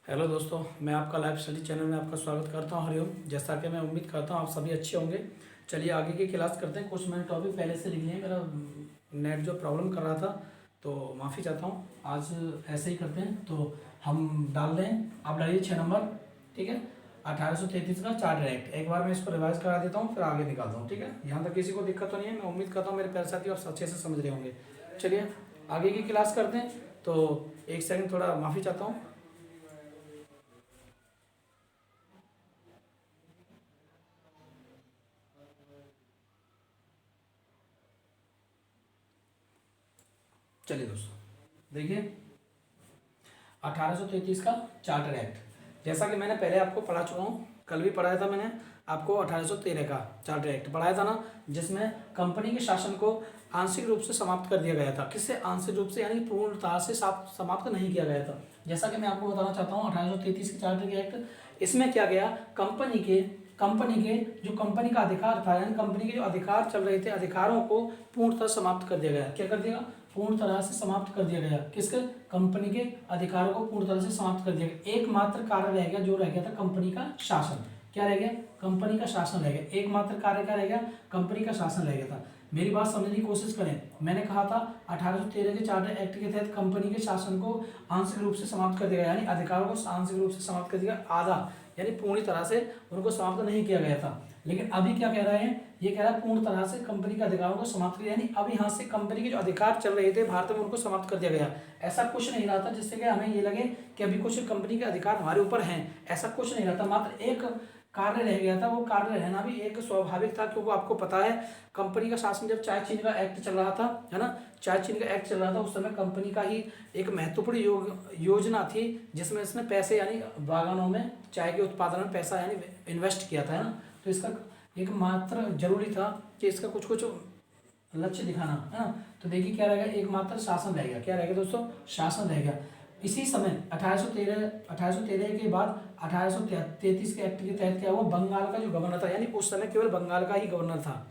Hello दोस्तों, मैं आपका लाइव स्टडी चैनल में आपका स्वागत करता हूं। हरिओम। जैसा कि मैं उम्मीद करता हूं आप सभी अच्छे होंगे। चलिए आगे की क्लास करते हैं। कुछ मैंने टॉपिक पहले से लिख लिए हैं। मेरा नेट जो प्रॉब्लम कर रहा था तो माफ़ी चाहता हूं। आज ऐसे ही करते हैं तो हम डाल रहे हैं। आप डालिए 6 नंबर। ठीक है, 1833 का चार्टर एक्ट। एक बार मैं इसको रिवाइज करा देता हूँ, फिर आगे निकालता हूँ। ठीक है, यहाँ तक किसी को दिक्कत तो नहीं है। मैं उम्मीद करता हूँ मेरे प्यारे साथी आप अच्छे से समझ रहे होंगे। चलिए आगे की क्लास करते हैं। तो एक सेकंड, थोड़ा माफ़ी चाहता हूँ। चलिए दोस्तों देखिए, 1833 का चार्टर एक्ट। जैसा कि मैंने पहले आपको पढ़ा चुका हूँ, कल भी पढ़ाया था मैंने आपको 1813 का चार्टर एक्ट पढ़ाया था ना, जिसमें कंपनी के शासन को आंशिक रूप से समाप्त कर दिया गया था। किससे आंशिक रूप से, यानी पूर्णतः से समाप्त नहीं किया गया था। जैसा कि मैं आपको बताना चाहता हूँ 1833 के चार्टर के एक्ट, इसमें क्या गया, कंपनी के जो कंपनी का अधिकार था, यानी कंपनी के जो अधिकार चल रहे थे, अधिकारों को पूर्णतः समाप्त कर दिया गया। क्या कर दिया, पूर्ण तरह से समाप्त कर दिया गया। किसके, कंपनी के अधिकारों को पूर्ण तरह से समाप्त कर दिया गया। एकमात्र कार्य रह गया, जो रह गया था कंपनी का शासन। क्या रह गया, कंपनी का शासन रह गया। एकमात्र कार्य क्या रह गया, कंपनी का शासन रह गया था। मेरी बात समझने की कोशिश करें। मैंने कहा था 1813 के चार्टर एक्ट के तहत कंपनी के शासन को आंशिक रूप से समाप्त कर दिया गया, यानी अधिकारों को आंशिक रूप से समाप्त कर दिया, आधा यानी पूरी तरह से उनको समाप्त नहीं किया गया था। लेकिन अभी क्या कह रहे हैं, ये कह रहा है पूर्ण तरह से कंपनी के अधिकारों को समाप्त किया, यानी अब यहाँ से कंपनी के जो अधिकार चल रहे थे भारत में, उनको समाप्त कर दिया गया। ऐसा कुछ नहीं रहा था जिससे कि हमें ये लगे कि अभी कुछ कंपनी के अधिकार हमारे ऊपर हैं। ऐसा कुछ नहीं रहा था, मात्र एक कार्य रह गया था। वो कार्य रहना भी एक स्वाभाविक था, क्योंकि आपको पता है कंपनी का शासन जब चाय चीनी का एक्ट चल रहा था, है ना, चाय चीनी का एक्ट चल रहा था, उस समय कंपनी का ही एक महत्वपूर्ण योजना थी, जिसमें इसने पैसे यानी बागानों में चाय के उत्पादन में पैसा यानी इन्वेस्ट किया था, है ना। तो इसका एक मात्र जरूरी था कि इसका कुछ कुछ लक्ष्य दिखाना, है ना। तो देखिए क्या रहेगा, एकमात्र शासन रहेगा। क्या रहेगा दोस्तों, शासन रहेगा। इसी समय 1813 के बाद 1833 के एक्ट के तहत क्या हुआ, बंगाल का जो गवर्नर था, यानी उस समय केवल बंगाल का ही गवर्नर था।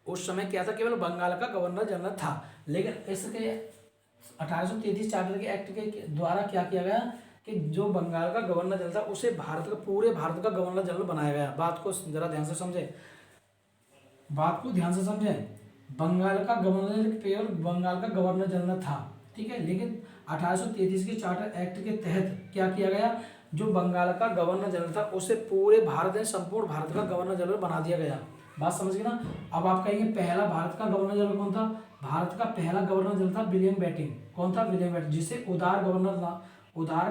उस समय क्या था, केवल बंगाल का गवर्नर जनरल था। लेकिन इसके 1833 चार्टर के एक्ट के द्वारा क्या किया गया कि जो बंगाल का गवर्नर जनरल था, उसे भारत का, पूरे भारत का गवर्नर जनरल बनाया गया। बात को जरा ध्यान से समझे, बात को ध्यान से समझे। बंगाल का गवर्नर केवल बंगाल का गवर्नर जनरल था, ठीक है। लेकिन 1833 के चार्टर एक्ट के तहत क्या किया गया, जो बंगाल का गवर्नर जनरल था, उसे पूरे भारत में, संपूर्ण भारत का गवर्नर जनरल बना दिया गया। बात समझ गए ना। अब आप कहेंगे पहला भारत का गवर्नर जनरल कौन था, भारत का पहला गवर्नर जनरल था विलियम बेंटिंक। कौन था, विलियम बेंटिंक, जिसे उदार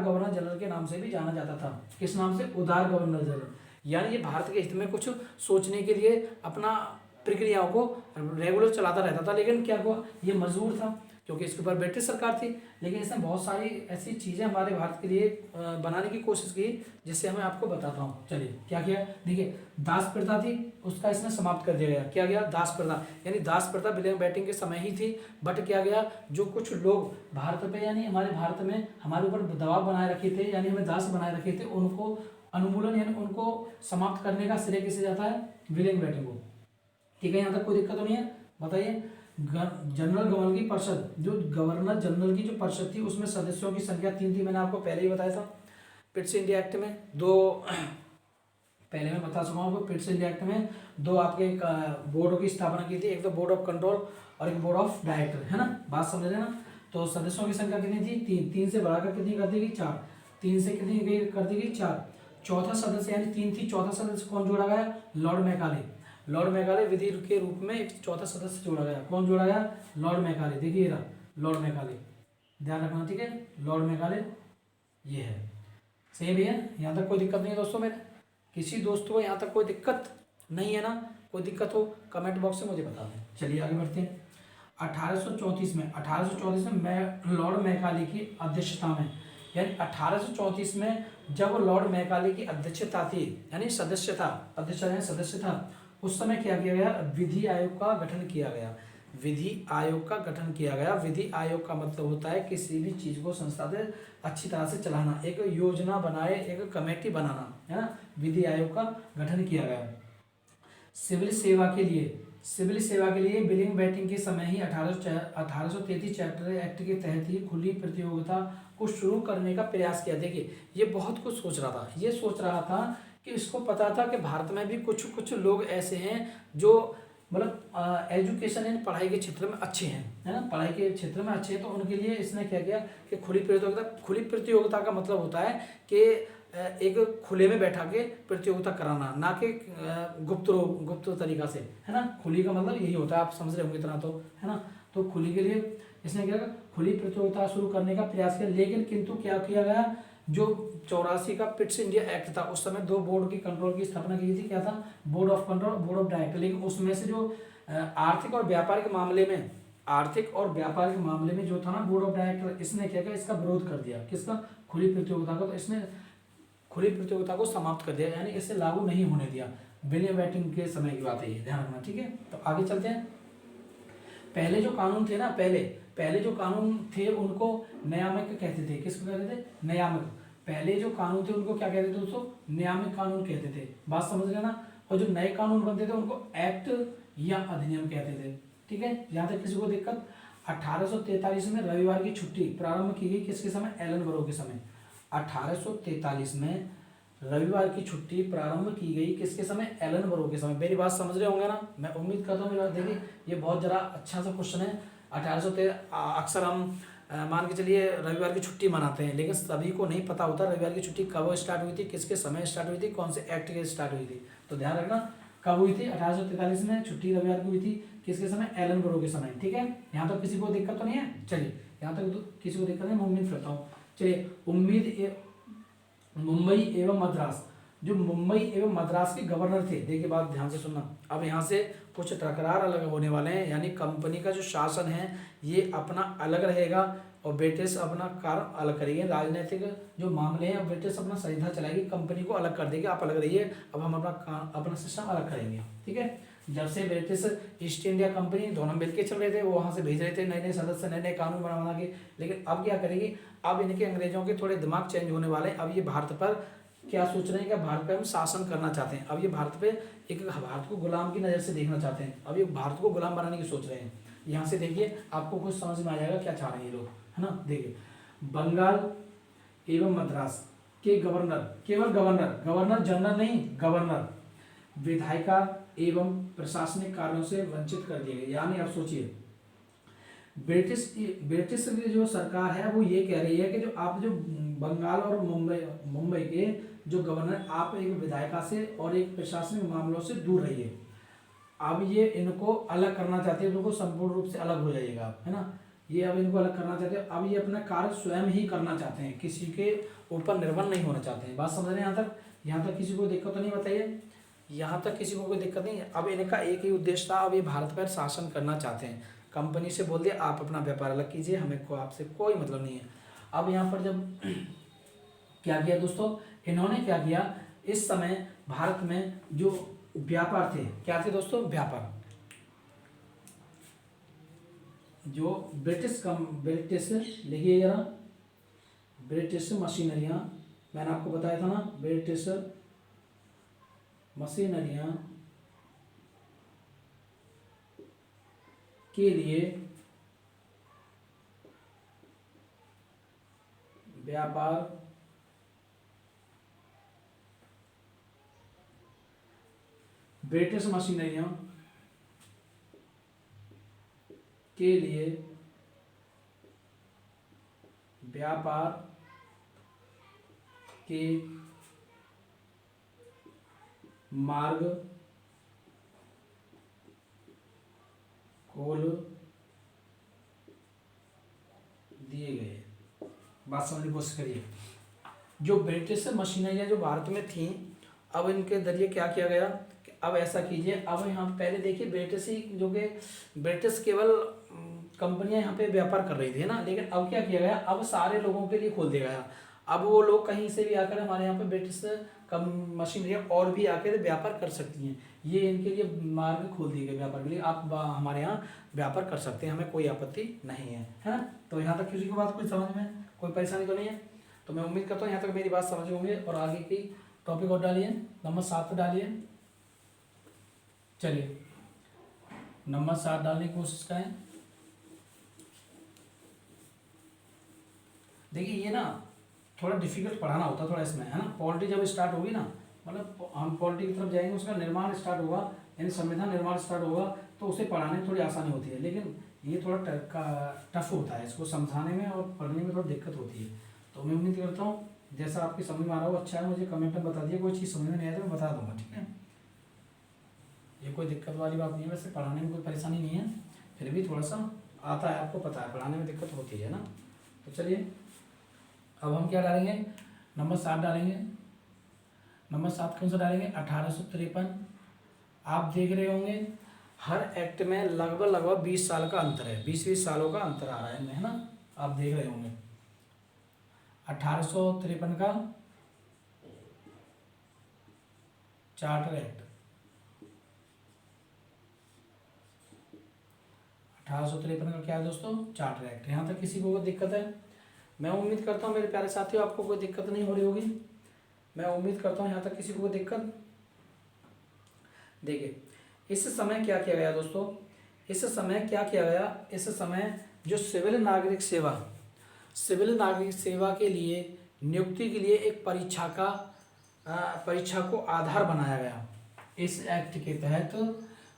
गवर्नर जनरल के नाम से भी जाना जाता था। किस नाम से, उदार गवर्नर जनरल। यानी ये भारत के हित में कुछ सोचने के लिए अपना प्रक्रियाओं को रेगुलर चलाता रहता था। लेकिन क्या हुआ, ये मजबूर था, क्योंकि इसके ऊपर ब्रिटिश सरकार थी। लेकिन इसने बहुत सारी ऐसी चीज़ें हमारे भारत के लिए बनाने की कोशिश की, जिससे मैं आपको बताता हूँ। चलिए क्या किया, देखिए दास प्रथा थी, उसका इसने समाप्त कर दिया गया। क्या गया, दास प्रथा, यानी दास प्रथा विलियम बेंटिंक के समय ही थी। बट क्या गया, जो कुछ लोग भारत पे, यानी हमारे भारत में हमारे ऊपर दबाव बनाए रखे थे, यानी हमें दास बनाए रखे थे, उनको अनुमूलन यानी उनको समाप्त करने का श्रेय किसे जाता है, विलियम बेंटिंक को। ठीक है, यहाँ तक कोई दिक्कत तो नहीं है। बताइए, जनरल गवर्नर की परिषद, जो गवर्नर जनरल की जो परिषद थी, उसमें सदस्यों की संख्या 3 थी। मैंने आपको पहले ही बताया था। पिट्स इंडिया एक्ट में दो, पहले मैं बता चुका हूँ आपको, पिट्स इंडिया एक्ट में दो आपके बोर्डों की स्थापना की थी। एक तो बोर्ड ऑफ कंट्रोल और एक बोर्ड ऑफ डायरेक्टर, है ना। बात समझ रहे ना। तो सदस्यों की संख्या कितनी थी, 3। 3 से बढ़ाकर कितनी कर दी गई, 4। 3 से कितनी कर दी गई, 4। चौथा सदस्य, यानी 3 थी, चौथा सदस्य कौन जोड़ा गया, लॉर्ड मैकाले। लॉर्ड मैकाले विधि के रूप में एक चौथा सदस्य जोड़ा गया। कौन जोड़ा गया, लॉर्ड मैकाले। देखिए रहा लॉर्ड मैकाले, ध्यान रखना, ठीक है। लॉर्ड मैकाले ये है, सही भैया। यहाँ तक कोई दिक्कत नहीं है दोस्तों। मेरे किसी दोस्त को यहाँ तक कोई दिक्कत नहीं है ना, कोई दिक्कत हो कमेंट बॉक्स में मुझे बता दें। चलिए आगे बढ़ते हैं। 1834 में मैं लॉर्ड मैकाले की अध्यक्षता में, यानी 1834 में जब लॉर्ड मैकाले की अध्यक्षता थी, यानी सदस्य था, अध्यक्ष यानी सदस्य था, उस समय क्या किया गया, विधि आयोग का गठन किया गया। विधि आयोग का गठन किया गया। विधि आयोग का मतलब होता है किसी भी चीज को संस्था से अच्छी तरह से चलाना, एक योजना बनाए, एक कमेटी बनाना, है ना। विधि आयोग का गठन किया गया। सिविल सेवा के लिए, सिविल सेवा के लिए बिलिंग बैटिंग के समय ही 1833 चार्टर एक्ट के तहत ही खुली प्रतियोगिता को शुरू करने का प्रयास किया। देखिए ये बहुत कुछ सोच रहा था, ये सोच रहा था कि इसको पता था कि भारत में भी कुछ कुछ लोग ऐसे हैं जो मतलब एजुकेशन एंड पढ़ाई के क्षेत्र में अच्छे हैं, है ना, पढ़ाई के क्षेत्र में अच्छे हैं। तो उनके लिए इसने क्या किया कि खुली प्रतियोगिता का मतलब होता है कि एक खुले में बैठा के प्रतियोगिता कराना, ना कि गुप्त तरीका से, है ना। खुली का मतलब यही होता है, आप समझ रहे होंगे इतना तो, है ना। तो खुली के लिए इसने क्या खुली प्रतियोगिता शुरू करने का प्रयास किया, लेकिन किंतु क्या किया गया, जो 84 का पिट्स इंडिया एक्ट था, उस समय 2 बोर्ड की कंट्रोल की स्थापना की थी। क्या था, board of control, board of director. लेकिन उसमें से जो आर्थिक और व्यापार के मामले में जो था ना बोर्ड ऑफ डायरेक्टर, इसने क्या किया, इसका विरोध कर दिया। किसका, खुली प्रतियोगिता का। तो इसने खुली प्रतियोगिता को समाप्त कर दिया, यानी इसे लागू नहीं होने दिया। बिलियन बैटिंग के समय की बात है ये, ध्यान रखना, ठीक है। तो आगे चलते हैं। पहले जो कानून थे ना, पहले जो कानून थे उनको नियामक कहते थे। किसको कहते थे, नियामक। पहले जो कानून थे उनको क्या कहते थे दोस्तों, नियामक कानून कहते थे, बात समझ रहे ना। और जो नए कानून बनते थे उनको एक्ट या अधिनियम कहते थे, ठीक है। यहाँ तक किसी को दिक्कत। 1843 में रविवार की छुट्टी प्रारंभ की गई, किसके समय, एलन के समय। 1843 में रविवार की छुट्टी प्रारंभ की गई, किसके समय, एलन के समय। मेरी बात समझ रहे होंगे ना, मैं उम्मीद करता हूँ मेरी बात। देखिए ये बहुत जरा अच्छा सा क्वेश्चन है। 1813 अक्सर हम मान के चलिए रविवार की छुट्टी मनाते हैं, लेकिन सभी को नहीं पता होता रविवार की छुट्टी कब स्टार्ट हुई थी, किसके समय स्टार्ट हुई थी, कौन से एक्ट के स्टार्ट हुई थी। तो ध्यान रखना कब हुई थी, 1843 में छुट्टी रविवार की हुई थी, किसके समय, एलन के समय, ठीक है। यहाँ तक किसी को दिक्कत तो नहीं है, चलिए यहाँ तक तो किसी को दिक्कत नहीं, मैं उम्मीद करता हूँ। चलिए मुंबई एवं मद्रास, जो मुंबई एवं मद्रास के गवर्नर थे, देखिए बात ध्यान से सुनना। अब यहाँ से कुछ तकरार अलग होने वाले हैं, यानी कंपनी का जो शासन है ये अपना अलग रहेगा और ब्रिटिश अपना कार्य अलग करेंगे। राजनीतिक जो मामले हैं ब्रिटिश अपना संविधान चलाएगी, कंपनी को अलग कर देगी, आप अलग रहिए, अब हम अपना सिस्टम अलग करेंगे, ठीक है। जब से ब्रिटिश ईस्ट इंडिया कंपनी दोनों मिलकर चल रहे थे, वो वहाँ से भेज रहे थे नए नए सदस्य, नए नए कानून बना के, लेकिन अब क्या करेगी, अब इनके अंग्रेजों के थोड़े दिमाग चेंज होने वाले हैं। अब ये भारत पर क्या सोच रहे हैं कि भारत पे हम शासन करना चाहते हैं। अब ये भारत पे भारत को गुलाम की नज़र से देखना चाहते हैं, अब ये भारत को गुलाम बनाने की सोच रहे हैं। यहाँ से देखिए आपको कुछ समझ में आ जाएगा क्या चाह रहे हैं ये लोग, है ना। देखिए बंगाल एवं मद्रास के गवर्नर, केवल गवर्नर जनरल नहीं, गवर्नर विधायिका एवं प्रशासनिक कार्यों से वंचित कर दिए गए। यानी आप सोचिए ब्रिटिश की जो सरकार है वो ये कह रही है कि जो बंगाल और मुंबई के जो गवर्नर, आप एक विधायिका से और एक प्रशासनिक मामलों से दूर रहिए। अब ये इनको अलग करना चाहते हैं, इनको संपूर्ण रूप से अलग हो जाइएगा आप, है ना। ये अब इनको अलग करना चाहते हैं, अब ये अपना कार्य स्वयं ही करना चाहते हैं, किसी के ऊपर निर्भर नहीं होना चाहते हैं। बात समझ रहे हैं यहाँ तक किसी को दिक्कत तो नहीं, बताइए यहाँ तक किसी को कोई दिक्कत नहीं है। अब इनका एक ही उद्देश्य था, अब ये भारत पर शासन करना चाहते हैं। कंपनी से बोल दिया आप अपना व्यापार अलग कीजिए, हमें को आपसे कोई मतलब नहीं है। अब यहाँ पर जब क्या किया दोस्तों, इन्होंने क्या किया, इस समय भारत में जो व्यापार थे, क्या थे दोस्तों, व्यापार, जो ब्रिटिश लिखिए जरा, ब्रिटिश मशीनरियाँ, मैंने आपको बताया था ना, ब्रिटिश मशीनरियाँ के लिए व्यापार ब्रिटिश मशीनरियों के लिए व्यापार के मार्ग खोल दिए गए। बात समझने की कोशिश करिए। जो ब्रिटिश मशीनरियाँ जो भारत में थीं, अब इनके जरिए क्या किया गया कि अब ऐसा कीजिए, अब यहाँ पहले देखिए ब्रिटिश ही जो कि ब्रिटिश केवल कंपनियां यहाँ पे व्यापार कर रही थी, है ना, लेकिन अब क्या किया गया, अब सारे लोगों के लिए खोल दिया गया। अब वो लोग कहीं से भी आकर हमारे यहाँ पे ब्रिटिश मशीनरियाँ और भी आकर व्यापार कर सकती हैं। ये इनके लिए मार्ग खोल दिए गए व्यापार के लिए, आप हमारे यहाँ व्यापार कर सकते हैं, हमें कोई आपत्ति नहीं है, है ना। तो यहाँ तक किसी को बात कोई समझ में कोई परेशानी तो नहीं है। तो मैं उम्मीद करता हूँ यहाँ तक मेरी बात समझ होंगे। और आगे की टॉपिक और डालिए, नंबर 7 पे डालिए। चलिए नंबर 7 डालने की कोशिश करें। देखिए ये ना थोड़ा डिफिकल्ट पढ़ाना होता है थोड़ा इसमें, है ना। पॉलिटी जब स्टार्ट होगी ना, मतलब हम पॉलिटी की तरफ जाएंगे, उसका निर्माण स्टार्ट होगा, यानी संविधान निर्माण स्टार्ट होगा, तो उसे पढ़ाने में थोड़ी आसानी होती है। लेकिन ये थोड़ा टफ होता है, इसको समझाने में और पढ़ने में थोड़ी दिक्कत होती है। तो मैं उम्मीद करता हूँ जैसा आपकी समझ में आ रहा हो अच्छा है, मुझे कमेंट में बता दिए। कोई चीज़ समझ में नहीं आए तो मैं बता दूंगा, ठीक है। ये कोई दिक्कत वाली बात नहीं है, वैसे पढ़ाने में कोई परेशानी नहीं है, फिर भी थोड़ा सा आता है, आपको पता है पढ़ाने में दिक्कत होती है ना। तो चलिए अब हम क्या डालेंगे, नंबर 7 डालेंगे। नंबर 7 कौन सा डालेंगे, 1853। आप देख रहे होंगे हर एक्ट में लगभग लगभग 20 साल का अंतर है, 20-20 सालों का अंतर आ रहा है इनमें, है ना। आप देख रहे होंगे 1853 का चार्टर एक्ट, 1853 का क्या है दोस्तों, चार्टर एक्ट। यहाँ तक किसी को कोई दिक्कत है? मैं उम्मीद करता हूँ मेरे प्यारे साथियों आपको कोई दिक्कत नहीं हो रही होगी, मैं उम्मीद करता हूँ यहाँ तक किसी को कोई दिक्कत। देखिए इस समय क्या किया गया दोस्तों, इस समय क्या किया गया, इस समय जो सिविल नागरिक सेवा के लिए नियुक्ति के लिए एक परीक्षा को आधार बनाया गया। इस एक्ट के तहत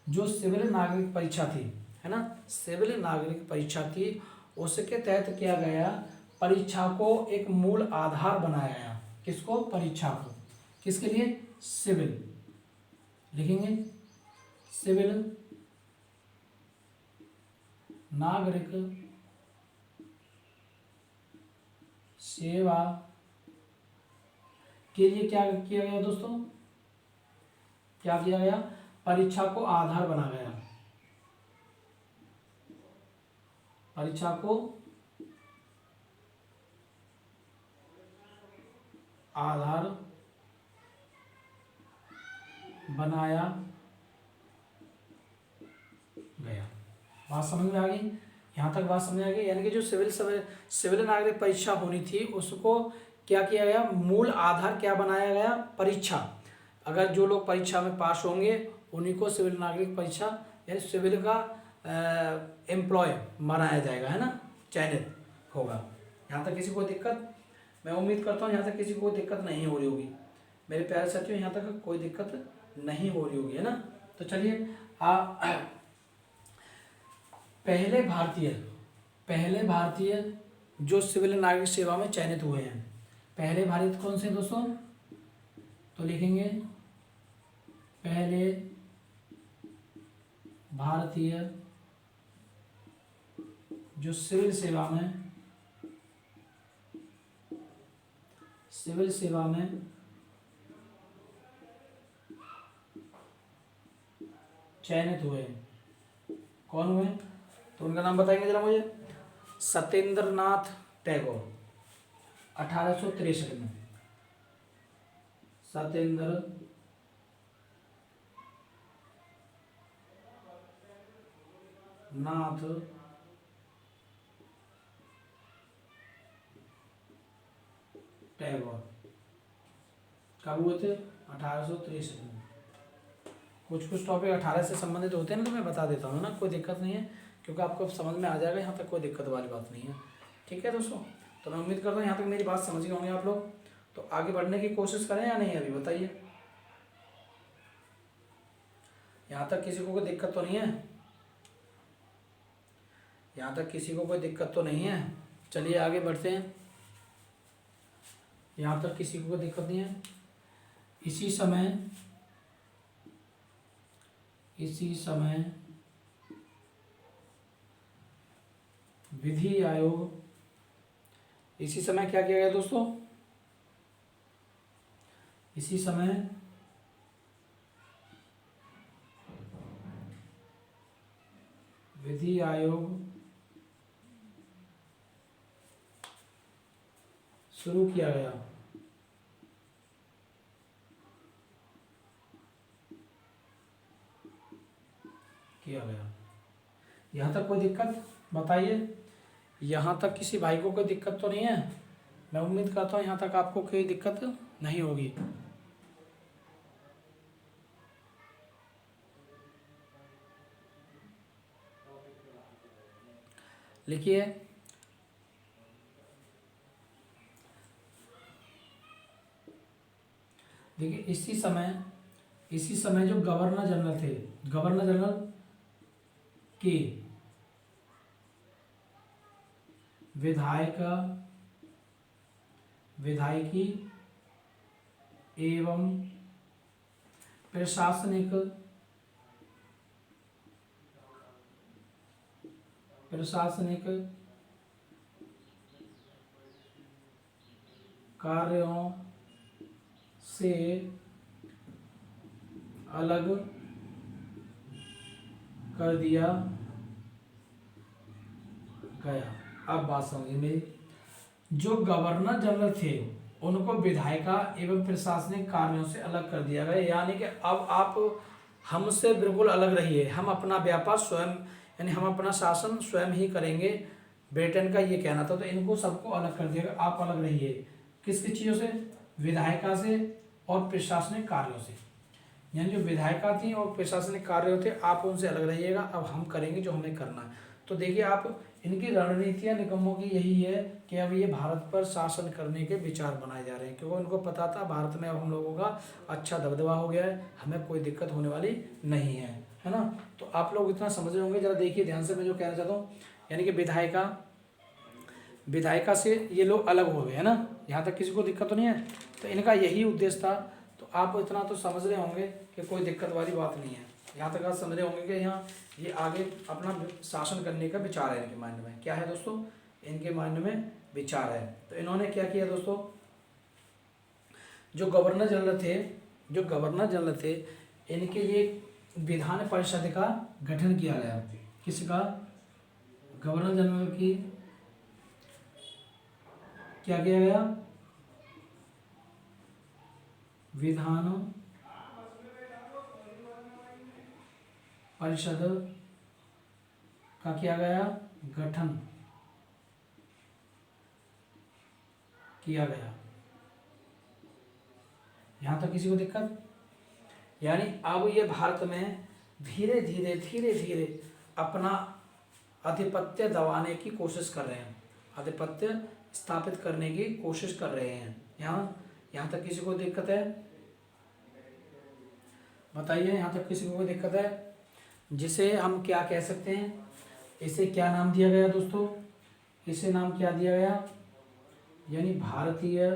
जो सिविल नागरिक परीक्षा थी, है ना, सिविल नागरिक परीक्षा थी, उसके तहत किया गया परीक्षा को एक मूल आधार बनाया गया। किसको, परीक्षा को, किसके लिए, सिविल, लिखेंगे सिविल नागरिक सेवा के लिए क्या किया गया दोस्तों, क्या किया गया, परीक्षा को आधार बना गया, परीक्षा को आधार बनाया गया। बात समझ में आ गई, यहाँ तक बात समझ में आ गई। यानी कि जो सिविल नागरिक परीक्षा होनी थी उसको क्या किया गया, मूल आधार क्या बनाया गया, परीक्षा। अगर जो लोग परीक्षा में पास होंगे उन्हीं को सिविल नागरिक परीक्षा यानी सिविल का एम्प्लॉय बनाया जाएगा, है ना, चयनित होगा। यहाँ तक किसी को दिक्कत, मैं उम्मीद करता हूँ यहाँ तक किसी को दिक्कत नहीं हो रही होगी मेरे प्यारे साथियों, यहाँ तक कोई दिक्कत नहीं हो रही होगी, है ना। तो चलिए पहले भारतीय जो सिविल नागरिक सेवा में चयनित हुए हैं, पहले भारत कौन से दोस्तों, तो लिखेंगे पहले भारतीय जो सिविल सेवा में चयनित हुए, कौन हुए, तो उनका नाम बताएंगे जरा मुझे। सत्येंद्र नाथ टैगोर, 1863 में, सत्येंद्र नाथ टैगोर कब हुए थे, 1863 में। कुछ टॉपिक 18 से संबंधित होते हैं ना, तो मैं बता देता हूँ ना, कोई दिक्कत नहीं है, क्योंकि आपको समझ में आ जाएगा, यहाँ तक कोई दिक्कत वाली बात नहीं है, ठीक है दोस्तों। तो मैं उम्मीद करता हूँ यहाँ तक मेरी बात समझ गए होंगे आप लोग। तो आगे बढ़ने की कोशिश करें या नहीं, अभी बताइए, यहाँ तक किसी को कोई दिक्कत तो नहीं है, यहाँ तक किसी को कोई दिक्कत तो नहीं है। चलिए आगे बढ़ते हैं, यहाँ तक किसी को कोई दिक्कत नहीं है। इसी समय विधि आयोग, इसी समय क्या किया गया दोस्तों, इसी समय विधि आयोग शुरू किया गया, यहाँ तक कोई दिक्कत बताइए, यहाँ तक किसी भाई को कोई दिक्कत तो नहीं है। मैं उम्मीद करता हूँ यहाँ तक आपको कोई दिक्कत नहीं होगी। लिखिए, देखिए इसी समय जो गवर्नर जनरल थे, गवर्नर जनरल के विधायकी एवं प्रशासनिक कार्यों से अलग कर दिया गया। अब बात समझिए मेरी, जो गवर्नर जनरल थे उनको विधायिका एवं प्रशासनिक कार्यों से अलग कर दिया गया, यानी कि अब आप हमसे बिल्कुल अलग रहिए, हम अपना व्यापार स्वयं, यानी हम अपना शासन स्वयं ही करेंगे, ब्रिटेन का ये कहना था। तो इनको सबको अलग कर दिया गया, आप अलग रहिए किसकी चीज़ों से, विधायिका से और प्रशासनिक कार्यों से, यानी जो विधायिका थी और प्रशासनिक कार्य थे आप उनसे अलग रहिएगा, अब हम करेंगे जो हमें करना है। तो देखिए आप इनकी रणनीतियां निकम्मों की यही है कि अब ये भारत पर शासन करने के विचार बनाए जा रहे हैं, क्योंकि उनको पता था भारत में अब हम लोगों का अच्छा दबदबा हो गया है, हमें कोई दिक्कत होने वाली नहीं है ना। तो आप लोग इतना समझ रहे होंगे, जरा देखिए ध्यान से मैं जो कहना चाहता हूँ, यानी कि विधायिका से ये लोग अलग हो गए है ना, यहाँ तक किसी को दिक्कत तो नहीं है। तो इनका यही उद्देश्य था, तो आप इतना तो समझ रहे होंगे कि कोई दिक्कत वाली बात नहीं है। यहाँ तक आप समझ रहे होंगे कि यहाँ ये आगे अपना शासन करने का विचार है इनके माइंड में। क्या है दोस्तों, इनके माइंड में विचार है। तो इन्होंने क्या किया दोस्तों, जो गवर्नर जनरल थे इनके लिए विधान परिषद का गठन किया गया। किसका, गवर्नर जनरल की क्या किया गया, विधान परिषद का किया गया गठन किया गया। यहां तक किसी को दिक्कत, यानी अब ये भारत में धीरे धीरे अपना आधिपत्य दबाने की कोशिश कर रहे हैं, आधिपत्य स्थापित करने की कोशिश कर रहे हैं। यहाँ तक किसी को दिक्कत है, बताइए, यहाँ तक किसी को कोई दिक्कत है। जिसे हम क्या कह सकते हैं, इसे क्या नाम दिया गया दोस्तों, इसे नाम क्या दिया गया, यानी भारतीय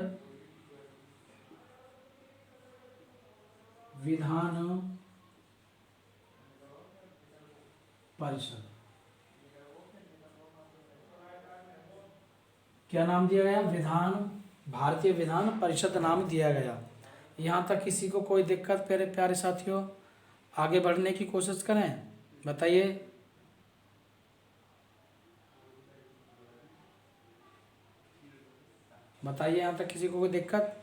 विधान परिषद। क्या नाम दिया गया, भारतीय विधान परिषद नाम दिया गया। यहाँ तक किसी को कोई दिक्कत, मेरे प्यारे साथियों, आगे बढ़ने की कोशिश करें, बताइए। यहाँ तक किसी को कोई दिक्कत,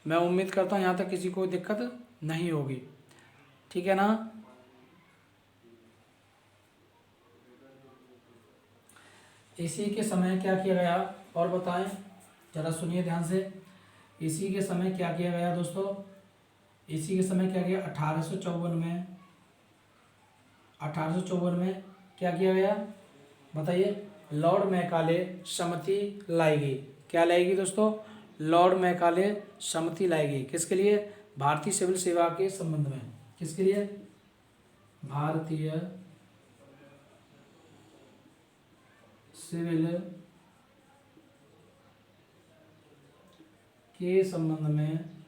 मैं उम्मीद करता हूँ यहाँ तक किसी को कोई दिक्कत नहीं होगी, ठीक है ना। इसी के समय क्या किया गया और बताएं, जरा सुनिए ध्यान से। इसी के समय क्या किया गया दोस्तों, इसी के समय क्या किया, 1854 में क्या किया गया, बताइए। लॉर्ड मैकाले समिति लाई गई। क्या लाएगी दोस्तों, लॉर्ड मैकाले समिति लाएगी, किसके लिए, भारतीय सिविल सेवा के संबंध में। किसके लिए, भारतीय सिविल के संबंध में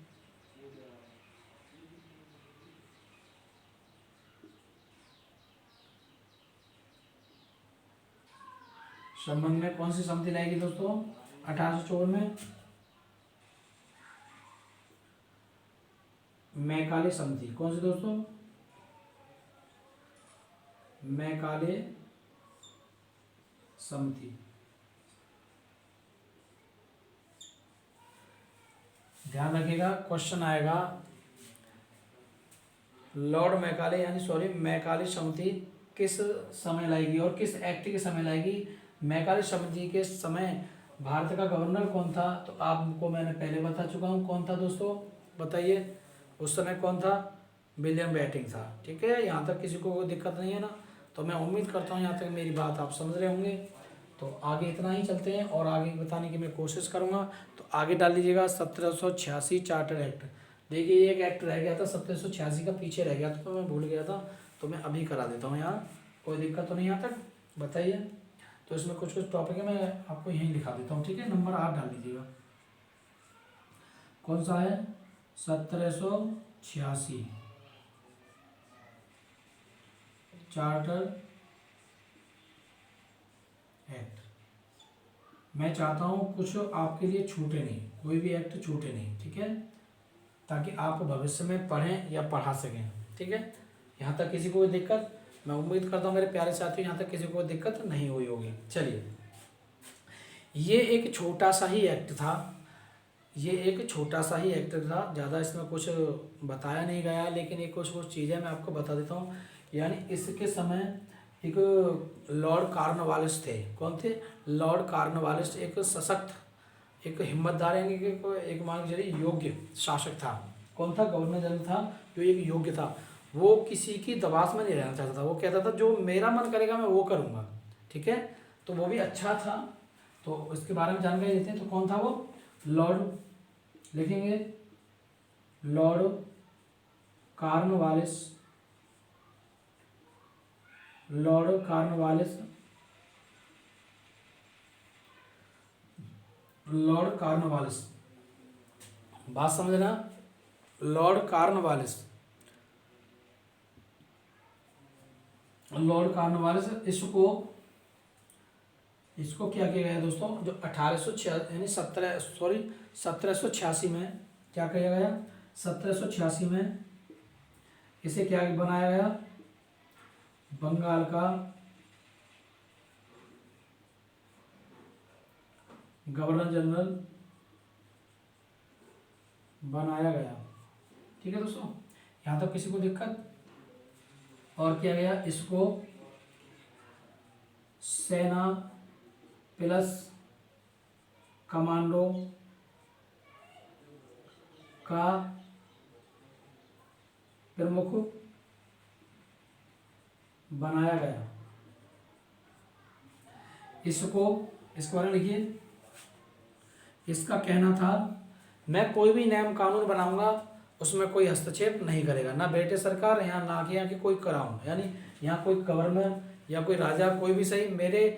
कौन सी समिति लाएगी दोस्तों, 1854 में मैकाले समिति। कौन सी दोस्तों, मैकाले समिति। ध्यान रखिएगा, क्वेश्चन आएगा, लॉर्ड मैकाले मैकाले समिति किस समय लाएगी और किस एक्ट के समय लाएगी। मैकाले समिति के समय भारत का गवर्नर कौन था, तो आपको मैंने पहले बता चुका हूँ कौन था दोस्तों, बताइए। उस समय कौन था, विलियम बेंटिंक था, ठीक है। यहाँ तक किसी को कोई दिक्कत नहीं है ना। तो मैं उम्मीद करता हूँ यहाँ तक मेरी बात आप समझ रहे होंगे, तो आगे इतना ही चलते हैं और आगे बताने की मैं कोशिश करूँगा। तो आगे डाल दीजिएगा 1786 चार्टर एक्ट। देखिए ये एक एक्ट रह गया था 1786 का, पीछे रह गया था तो मैं भूल गया था, तो मैं अभी करा देता हूँ यहाँ। कोई दिक्कत तो नहीं यहाँ तक, बताइए। तो इसमें कुछ कुछ टॉपिक है, मैं आपको यहीं लिखा देता हूँ, ठीक है। नंबर 8 डाल दीजिएगा। कौन सा है? 1786 चार्टर एक्ट। मैं चाहता हूँ कुछ आपके लिए छूटे नहीं, कोई भी एक्ट छूटे नहीं, ठीक है, ताकि आप भविष्य में पढ़ें या पढ़ा सकें, ठीक है। यहाँ तक किसी को कोई दिक्कत, मैं उम्मीद करता हूँ मेरे प्यारे साथियों यहाँ तक किसी को दिक्कत नहीं हुई होगी। चलिए, ये एक छोटा सा ही एक्ट था, ये एक छोटा सा ही एक्ट था, ज़्यादा इसमें कुछ बताया नहीं गया, लेकिन ये कुछ कुछ चीज़ें मैं आपको बता देता हूँ। यानी इसके समय एक लॉर्ड कॉर्नवालिस थे। कौन थे? लॉर्ड कॉर्नवालिस एक सशक्त, एक हिम्मतदार, यानी कि एक मान के चलिए योग्य शासक था। कौन था? गवर्नर जनरल था जो एक योग्य था। वो किसी की दबाव में नहीं रहना चाहता था, वो कहता था जो मेरा मन करेगा मैं वो करूँगा, ठीक है। तो वो भी अच्छा था, तो इसके बारे में जानकारी देते हैं। तो कौन था वो? लॉर्ड, लिखेंगे Lord Cornwallis, Lord Cornwallis, Lord Cornwallis, बात समझना। लॉर्ड कॉर्नवालिस, लॉर्ड कॉर्नवालिस, इसको क्या किया गया दोस्तों? जो 1886 यानी 1786 में क्या किया गया? 1786 में इसे क्या बनाया गया? बंगाल का गवर्नर जनरल बनाया गया, ठीक है दोस्तों। यहाँ तक किसी को दिक्कत? और किया गया इसको सेना प्लस कमांडो का प्रमुख बनाया गया। इसको इसके बारे में लिखिए। इसका कहना था मैं कोई भी नियम कानून बनाऊंगा उसमें कोई हस्तक्षेप नहीं करेगा, ना ब्रिटिश सरकार यहाँ, ना कि यहाँ की कोई क्राउन, यानी यहाँ कोई गवर्नर या कोई राजा, कोई भी सही, मेरे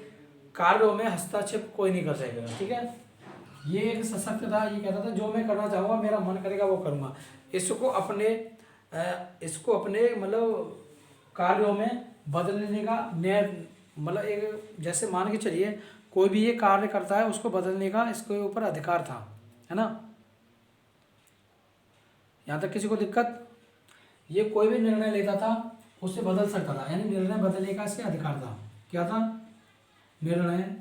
कार्यों में हस्तक्षेप कोई नहीं कर सकेगा, ठीक है। ये एक सशक्त था, ये कहता था जो मैं करना चाहूँगा मेरा मन करेगा वो करूँगा। इसको अपने मतलब कार्यों में बदलने का न्याय, मतलब एक जैसे मान के चलिए कोई भी ये कार्य करता है उसको बदलने का इसके ऊपर अधिकार था, है ना। यहाँ तक किसी को दिक्कत? ये कोई भी निर्णय लेता था उससे बदल सकता था, यानी निर्णय बदलने का इसके अधिकार था। क्या था? निर्णय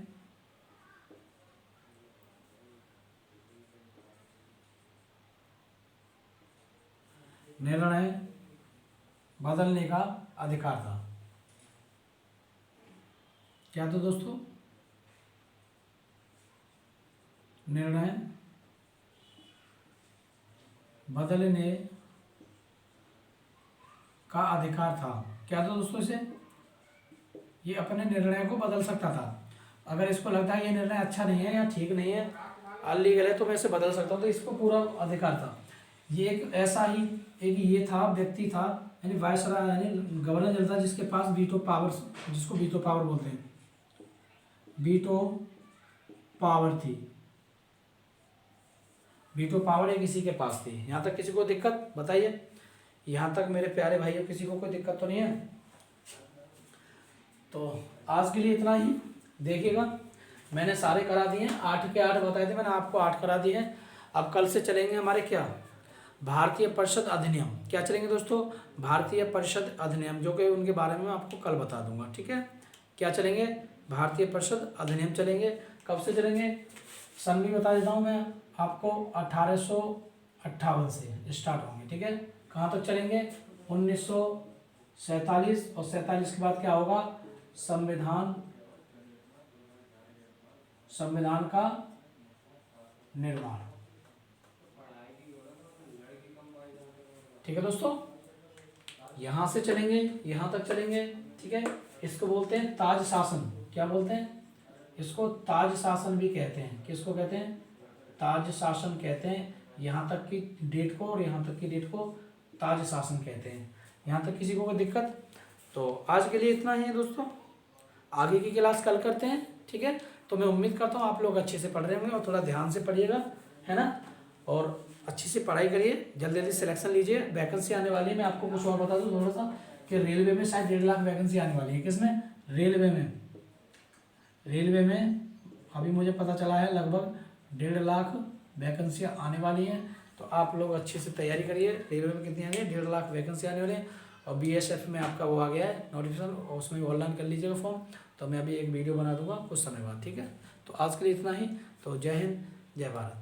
बदलने का अधिकार था। क्या था दोस्तों? निर्णय बदलने का अधिकार था। क्या था दोस्तों? इसे ये अपने निर्णय को बदल सकता था। अगर इसको लगता है ये निर्णय अच्छा नहीं है या ठीक नहीं है, अनलीगल है, तो मैं इसे बदल सकता हूँ, तो इसको पूरा अधिकार था। ये एक ऐसा ही एक ये था, व्यक्ति था, यानी वायसराय यानी गवर्नर जनरल था जिसके पास वीटो पावर, जिसको वीटो पावर बोलते हैं, वीटो पावर थी। वीटो पावर एक किसी के पास थी। यहाँ तक किसी को दिक्कत? बताइए। यहाँ तक मेरे प्यारे भाइयों किसी को कोई दिक्कत तो नहीं है? तो आज के लिए इतना ही। देखिएगा मैंने सारे करा दिए हैं, 8 के 8 बताए थे मैंने आपको, 8 करा दिए हैं। अब कल से चलेंगे हमारे क्या? भारतीय परिषद अधिनियम। क्या चलेंगे दोस्तों? भारतीय परिषद अधिनियम, जो कि उनके बारे में मैं आपको कल बता दूंगा, ठीक है। क्या चलेंगे? भारतीय परिषद अधिनियम चलेंगे। कब से चलेंगे? सन भी बता देता हूँ मैं आपको, 1858 से स्टार्ट होंगे, ठीक है। कहाँ तक चलेंगे? 1947, और 47 के बाद क्या होगा? संविधान का निर्माण, ठीक है दोस्तों। यहां से चलेंगे, यहां तक चलेंगे, ठीक है। इसको बोलते हैं ताज शासन। क्या बोलते हैं? इसको ताज शासन भी कहते हैं। किसको कहते हैं? ताज शासन कहते हैं। यहाँ तक की डेट को और यहाँ तक की डेट को ताज शासन कहते हैं। यहाँ तक किसी को कोई दिक्कत? तो आज के लिए इतना ही है दोस्तों, आगे की क्लास कल करते हैं, ठीक है। तो मैं उम्मीद करता हूँ आप लोग अच्छे से पढ़ रहे होंगे और थोड़ा ध्यान से पढ़िएगा, है ना, और अच्छी से पढ़ाई करिए, जल्दी जल्दी सिलेक्शन लीजिए। वैकेंसी आने वाली है, मैं आपको कुछ और बता दूँ थोड़ा सा कि रेलवे में शायद 1.5 लाख वैकेंसी आने वाली है। किसमें? रेलवे में। रेलवे में अभी मुझे पता चला है लगभग 1.5 लाख वैकेंसी आने वाली हैं। तो आप लोग अच्छे से तैयारी करिए। रेलवे में कितनी आ रही है? 1.5 लाख वैकेंसी आने वाली है। और BSF में आपका वो आ गया है नोटिफिकेशन, उसमें ऑनलाइन कर लीजिएगा फॉर्म। तो मैं अभी एक वीडियो बना दूंगा कुछ समय बाद, ठीक है। तो आज के लिए इतना ही। तो जय हिंद, जय भारत।